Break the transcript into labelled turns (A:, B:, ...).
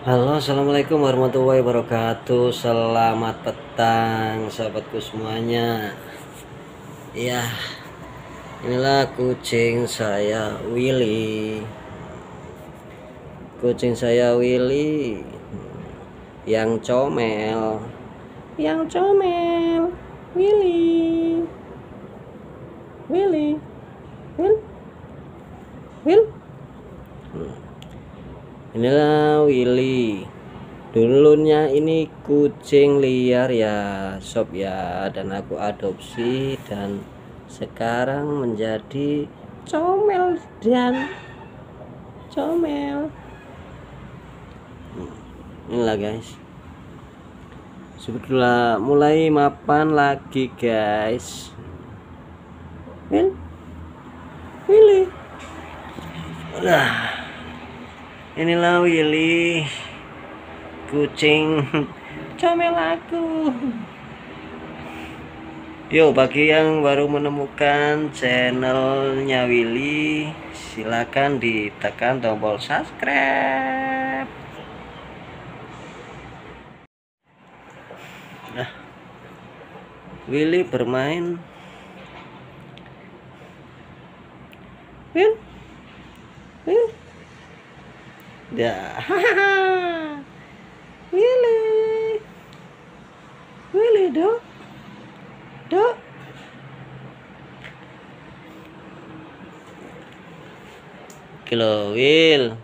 A: Halo, assalamualaikum warahmatullahi wabarakatuh. Selamat petang, sahabatku semuanya. Ya, inilah kucing saya Willy. Kucing saya Willy yang comel, Willy, Willy, Will, Will. Inilah Willy. Dulunya ini kucing liar ya sob ya, dan aku adopsi dan sekarang menjadi comel dan comel. Inilah guys, sebetulnya mulai mapan lagi guys. Willy, inilah Willy, kucing comel aku. Yo, bagi yang baru menemukan channelnya Willy, silakan ditekan tombol subscribe. Nah, Willy bermain. Will. Ya, Willy dok. Kilo Will.